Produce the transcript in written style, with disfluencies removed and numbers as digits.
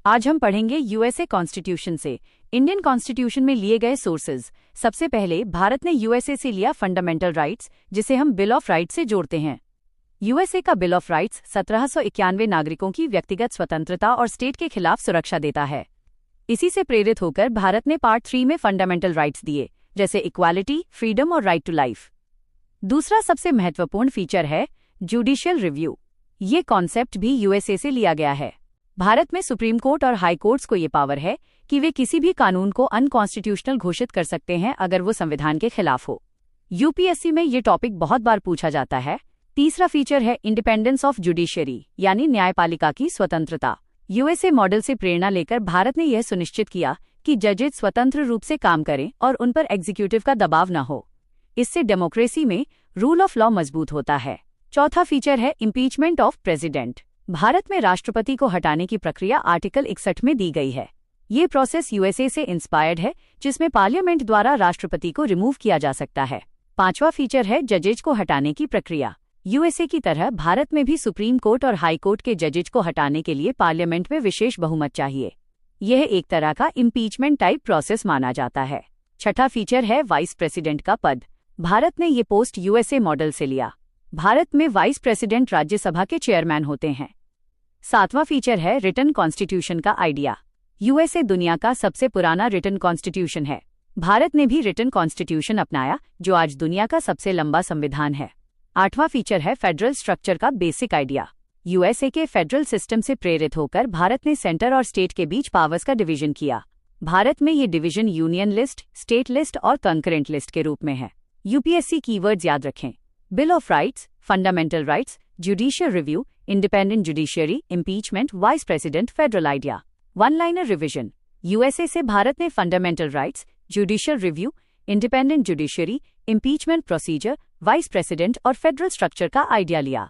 आज हम पढ़ेंगे यूएसए कॉन्स्टिट्यूशन से इंडियन कॉन्स्टिट्यूशन में लिए गए सोर्सेज। सबसे पहले भारत ने यूएसए से लिया फंडामेंटल राइट्स, जिसे हम बिल ऑफ राइट्स से जोड़ते हैं। यूएसए का बिल ऑफ राइट्स 1791 नागरिकों की व्यक्तिगत स्वतंत्रता और स्टेट के खिलाफ सुरक्षा देता है। इसी से प्रेरित होकर भारत ने पार्ट 3 में फंडामेंटल राइट्स दिए, जैसे इक्वालिटी, फ्रीडम और राइट टू लाइफ। दूसरा सबसे महत्वपूर्ण फीचर है जुडिशियल रिव्यू। ये कॉन्सेप्ट भी यूएसए से लिया गया है। भारत में सुप्रीम कोर्ट और हाई कोर्ट्स को ये पावर है कि वे किसी भी कानून को अनकॉन्स्टिट्यूशनल घोषित कर सकते हैं अगर वो संविधान के खिलाफ हो। यूपीएससी में ये टॉपिक बहुत बार पूछा जाता है। तीसरा फीचर है इंडिपेंडेंस ऑफ जुडिशरी, यानी न्यायपालिका की स्वतंत्रता। यूएसए मॉडल से प्रेरणा लेकर भारत ने यह सुनिश्चित किया कि जजेस स्वतंत्र रूप से काम करें और उन पर एग्जीक्यूटिव का दबाव न हो। इससे डेमोक्रेसी में रूल ऑफ लॉ मजबूत होता है। चौथा फीचर है इम्पीचमेंट ऑफ प्रेसिडेंट। भारत में राष्ट्रपति को हटाने की प्रक्रिया आर्टिकल 61 में दी गई है। ये प्रोसेस यूएसए से इंस्पायर्ड है, जिसमें पार्लियामेंट द्वारा राष्ट्रपति को रिमूव किया जा सकता है। पांचवा फीचर है जजेज को हटाने की प्रक्रिया। यूएसए की तरह भारत में भी सुप्रीम कोर्ट और हाई कोर्ट के जजेज को हटाने के लिए पार्लियामेंट में विशेष बहुमत चाहिए। यह एक तरह का इम्पीचमेंट टाइप प्रोसेस माना जाता है। छठा फीचर है वाइस प्रेसिडेंट का पद। भारत ने ये पोस्ट यूएसए मॉडल से लिया। भारत में वाइस प्रेसिडेंट राज्यसभा के चेयरमैन होते हैं। सातवां फीचर है रिटन कॉन्स्टिट्यूशन का आइडिया। यूएसए दुनिया का सबसे पुराना रिटन कॉन्स्टिट्यूशन है। भारत ने भी रिटन कॉन्स्टिट्यूशन अपनाया, जो आज दुनिया का सबसे लंबा संविधान है। आठवां फीचर है फेडरल स्ट्रक्चर का बेसिक आइडिया। यूएसए के फेडरल सिस्टम से प्रेरित होकर भारत ने सेंटर और स्टेट के बीच पावर्स का डिवीजन किया। भारत में ये division union list, state list और कंकरेंट लिस्ट के रूप में है। यूपीएससी कीवर्ड्स याद रखें: bill of rights, fundamental rights, judicial review, independent judiciary, impeachment, vice president, federal idea. One liner revision: USA से भारत ने fundamental rights, judicial review, independent judiciary, impeachment procedure, vice president और federal structure का idea लिया।